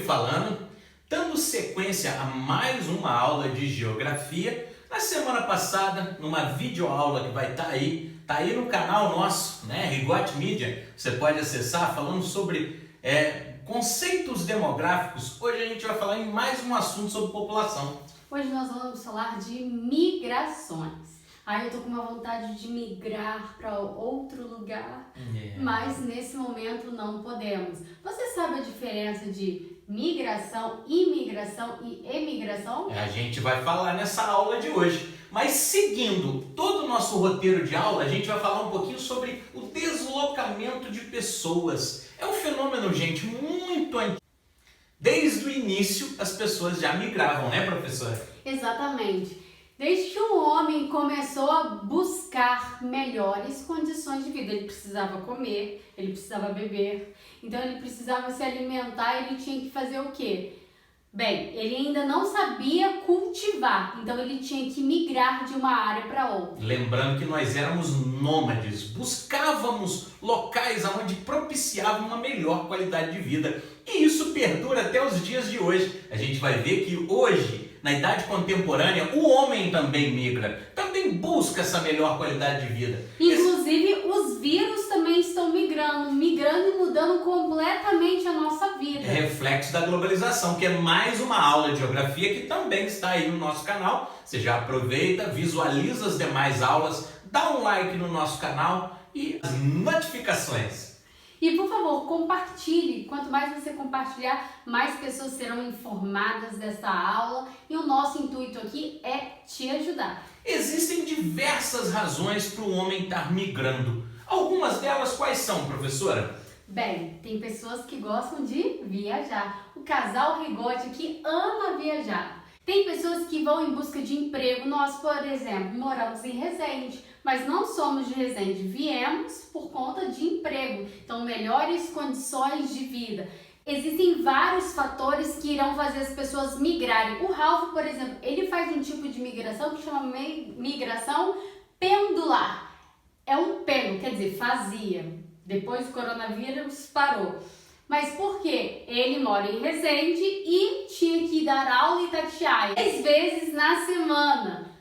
falando, dando sequência a mais uma aula de geografia. Na semana passada, numa videoaula que vai estar aí no canal nosso, né, Rigotti Mídia, você pode acessar, falando sobre conceitos demográficos. Hoje a gente vai falar em mais um assunto sobre população. Hoje nós vamos falar de migrações. Eu tô com uma vontade de migrar para outro lugar, mas nesse momento não podemos. Você sabe a diferença de migração, imigração e emigração? A gente vai falar nessa aula de hoje. Mas seguindo todo o nosso roteiro de aula, a gente vai falar um pouquinho sobre o deslocamento de pessoas. É um fenômeno, gente, muito antigo. Desde o início, as pessoas já migravam, né, professora? Exatamente. Desde que o homem começou a buscar melhores condições de vida, ele precisava comer, ele precisava beber, então ele precisava se alimentar, ele tinha que fazer o quê? Bem, ele ainda não sabia cultivar, então ele tinha que migrar de uma área para outra. Lembrando que nós éramos nômades, buscávamos locais onde propiciavam uma melhor qualidade de vida. E isso perdura até os dias de hoje. A gente vai ver que hoje, na idade contemporânea, o homem também migra, também busca essa melhor qualidade de vida. Inclusive, os vírus também estão migrando e mudando completamente a nossa vida. É reflexo da globalização, que é mais uma aula de geografia que também está aí no nosso canal. Você já aproveita, visualiza as demais aulas, dá um like no nosso canal e as notificações. E por favor, compartilhe. Quanto mais você compartilhar, mais pessoas serão informadas dessa aula. E o nosso intuito aqui é te ajudar. Existem diversas razões para o homem estar migrando. Algumas delas quais são, professora? Bem, tem pessoas que gostam de viajar. O casal Rigotti aqui ama viajar. Tem pessoas que vão em busca de emprego. Nós, por exemplo, moramos em Resende, mas não somos de Resende. Viemos por conta de emprego. Então, melhores condições de vida. Existem vários fatores que irão fazer as pessoas migrarem. O Ralph, por exemplo, ele faz um tipo de migração que chama migração pendular. É um pêndulo, quer dizer, fazia. Depois do coronavírus parou. Mas por quê? Ele mora em Resende e tinha que dar aula em Itatiaia 10 vezes na semana.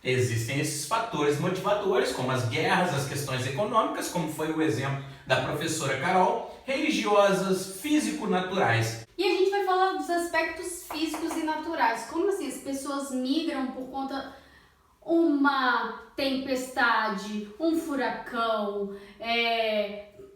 Existem esses fatores motivadores, como as guerras, as questões econômicas, como foi o exemplo da professora Carol, religiosas, físico-naturais. E a gente vai falar dos aspectos físicos e naturais. Como assim as pessoas migram por conta uma tempestade, um furacão,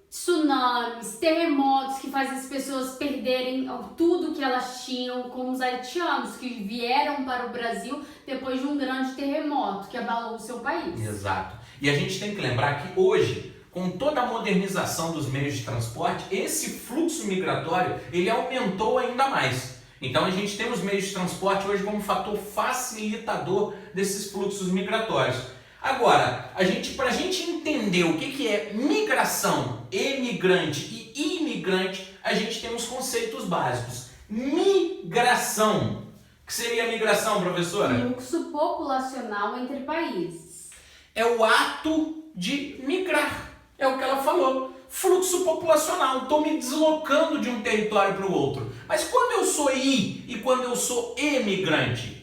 tsunamis, terremotos que fazem as pessoas perderem tudo que elas tinham, como os haitianos que vieram para o Brasil depois de um grande terremoto que abalou o seu país. Exato. E a gente tem que lembrar que hoje, com toda a modernização dos meios de transporte, esse fluxo migratório, ele aumentou ainda mais. Então a gente tem os meios de transporte hoje como fator facilitador desses fluxos migratórios. Agora, para a gente entender o que é migração, emigrante e imigrante, a gente tem os conceitos básicos. Migração. O que seria a migração, professora? Fluxo populacional entre países. É o ato de migrar. É o que ela falou. Fluxo populacional. Estou me deslocando de um território para o outro. Mas quando eu sou e quando eu sou emigrante?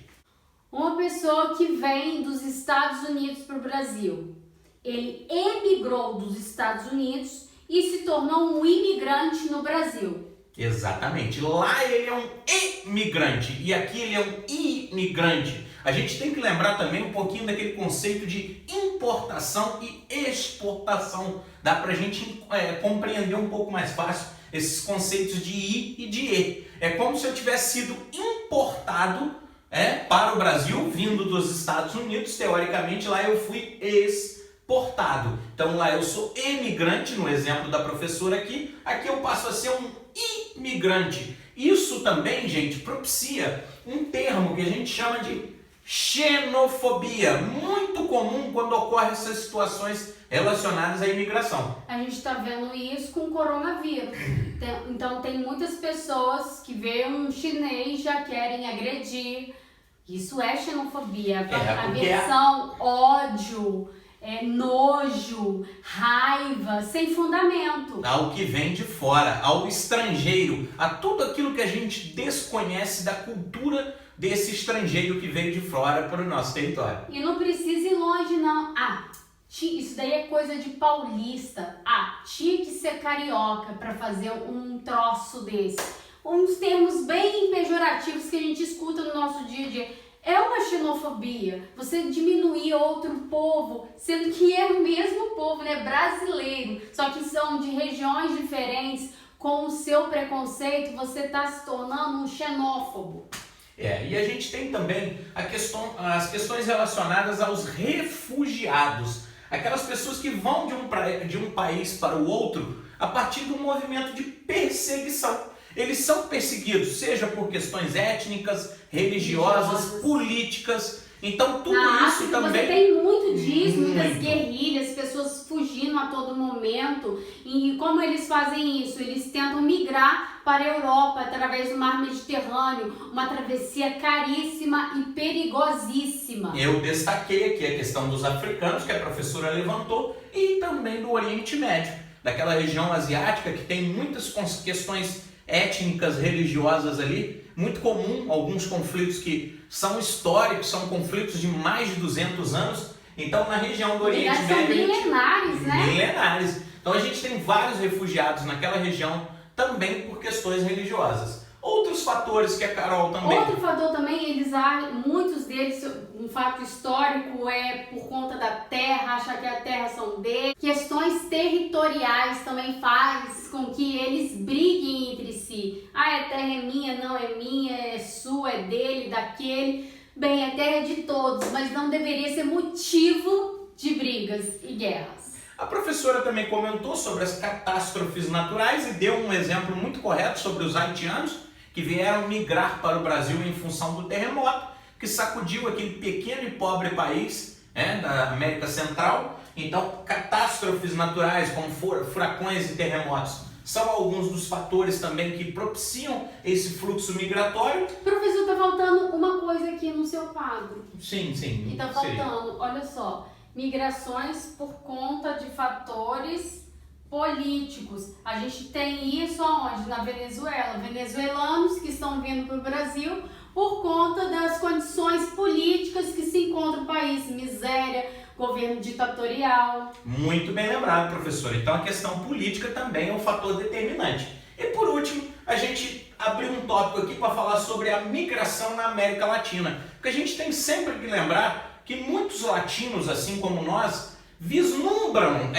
Uma pessoa que vem dos Estados Unidos para o Brasil, ele emigrou dos Estados Unidos e se tornou um imigrante no Brasil. Exatamente. Lá ele é um emigrante e aqui ele é um imigrante. A gente tem que lembrar também um pouquinho daquele conceito de importação e exportação. Dá para a gente compreender um pouco mais fácil esses conceitos de I e de E. É como se eu tivesse sido importado para o Brasil, vindo dos Estados Unidos. Teoricamente, lá eu fui exportado. Então, lá eu sou emigrante, no exemplo da professora aqui eu passo a ser um imigrante. Isso também, gente, propicia um termo que a gente chama de xenofobia, muito comum quando ocorrem essas situações relacionadas à imigração. A gente está vendo isso com o coronavírus. Então tem muitas pessoas que veem um chinês e já querem agredir. Isso é xenofobia, aversão, ódio, nojo, raiva, sem fundamento. Ao que vem de fora, ao estrangeiro, a tudo aquilo que a gente desconhece da cultura desse estrangeiro que veio de fora para o nosso território. E não precisa ir longe, não. Isso daí é coisa de paulista. Tinha que ser carioca para fazer um troço desse. Uns termos bem pejorativos que a gente escuta no nosso dia a dia. É uma xenofobia, você diminuir outro povo, sendo que é o mesmo povo, né, brasileiro, só que são de regiões diferentes, com o seu preconceito, você está se tornando um xenófobo. E a gente tem também as questões relacionadas aos refugiados, aquelas pessoas que vão de um país para o outro a partir do movimento de perseguição. Eles são perseguidos, seja por questões étnicas, religiosas, políticas. Então tudo isso também... Você tem muito disso, muitas guerrilhas, pessoas fugindo a todo momento. E como eles fazem isso? Eles tentam migrar para a Europa através do mar Mediterrâneo, uma travessia caríssima e perigosíssima. Eu destaquei aqui a questão dos africanos, que a professora levantou, e também do Oriente Médio, daquela região asiática que tem muitas questões étnicas, religiosas ali, muito comum, alguns conflitos que são históricos, são conflitos de mais de 200 anos. Então, na região do Oriente Médio... São milenares, né? Milenares. Então, a gente tem vários refugiados naquela região também por questões religiosas. Outros fatores que a Carol também... Outro fator também, muitos deles, um fato histórico é por conta da terra, achar que a terra são deles. Questões territoriais também faz com que eles briguem entre si. A terra é minha, não é minha, é sua, é dele, daquele. Bem, a terra é de todos, mas não deveria ser motivo de brigas e guerras. A professora também comentou sobre as catástrofes naturais e deu um exemplo muito correto sobre os haitianos, que vieram migrar para o Brasil em função do terremoto, que sacudiu aquele pequeno e pobre país da América Central. Então, catástrofes naturais como furacões e terremotos são alguns dos fatores também que propiciam esse fluxo migratório. Professor, está faltando uma coisa aqui no seu quadro. Sim. E está faltando, olha só, migrações por conta de fatores políticos. A gente tem isso aonde? Na Venezuela. Venezuelanos que estão vindo para o Brasil por conta das condições políticas que se encontra o país. Miséria, governo ditatorial. Muito bem lembrado, professor. Então a questão política também é um fator determinante. E por último, a gente abriu um tópico aqui para falar sobre a migração na América Latina. Porque a gente tem sempre que lembrar que muitos latinos, assim como nós, vislumbram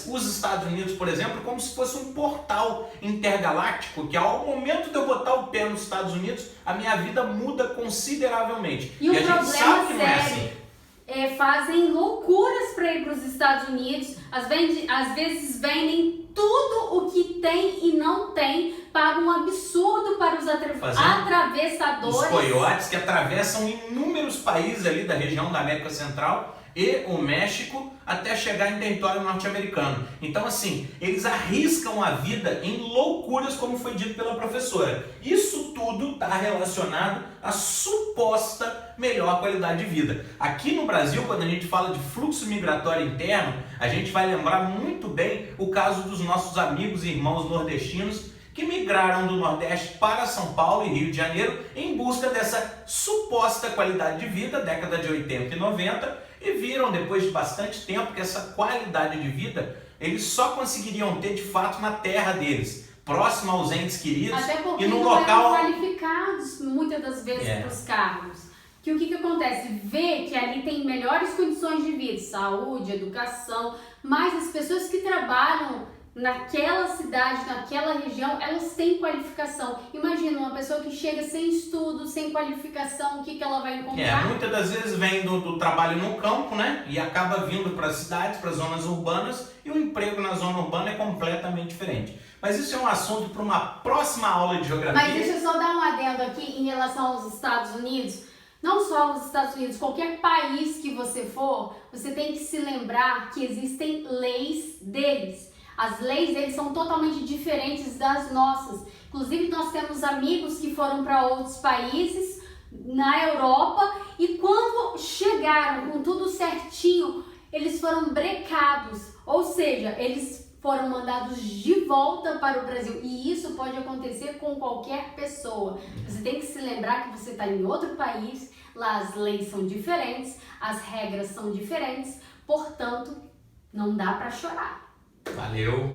os Estados Unidos, por exemplo, como se fosse um portal intergaláctico, que ao momento de eu botar o pé nos Estados Unidos, a minha vida muda consideravelmente. E o a gente problema sabe que não é sério assim. Fazem loucuras para ir para os Estados Unidos, às vezes vendem tudo o que tem e não tem, pagam um absurdo para os atravessadores. Os coiotes que atravessam inúmeros países ali da região da América Central e o México até chegar em território norte-americano. Então, assim, eles arriscam a vida em loucuras, como foi dito pela professora. Isso tudo está relacionado à suposta melhor qualidade de vida. Aqui no Brasil, quando a gente fala de fluxo migratório interno, a gente vai lembrar muito bem o caso dos nossos amigos e irmãos nordestinos que migraram do Nordeste para São Paulo e Rio de Janeiro em busca dessa suposta qualidade de vida, década de 80 e 90, e viram depois de bastante tempo que essa qualidade de vida eles só conseguiriam ter de fato na terra deles, próximo aos entes queridos. Até porque e no não local eram qualificados muitas das vezes para os cargos. Que o que acontece? Vê que ali tem melhores condições de vida, saúde, educação, mas as pessoas que trabalham naquela cidade, naquela região, elas têm qualificação. Imagina uma pessoa que chega sem estudo, sem qualificação, o que ela vai encontrar? Muitas das vezes vem do trabalho no campo, né? E acaba vindo para as cidades, para as zonas urbanas, e o emprego na zona urbana é completamente diferente. Mas isso é um assunto para uma próxima aula de geografia. Mas deixa eu só dar um adendo aqui em relação aos Estados Unidos. Não só os Estados Unidos, qualquer país que você for, você tem que se lembrar que existem leis deles. As leis deles são totalmente diferentes das nossas. Inclusive, nós temos amigos que foram para outros países na Europa e quando chegaram com tudo certinho, eles foram brecados, ou seja, eles foram mandados de volta para o Brasil. E isso pode acontecer com qualquer pessoa. Você tem que se lembrar que você está em outro país, lá as leis são diferentes, as regras são diferentes, portanto, não dá para chorar. Valeu!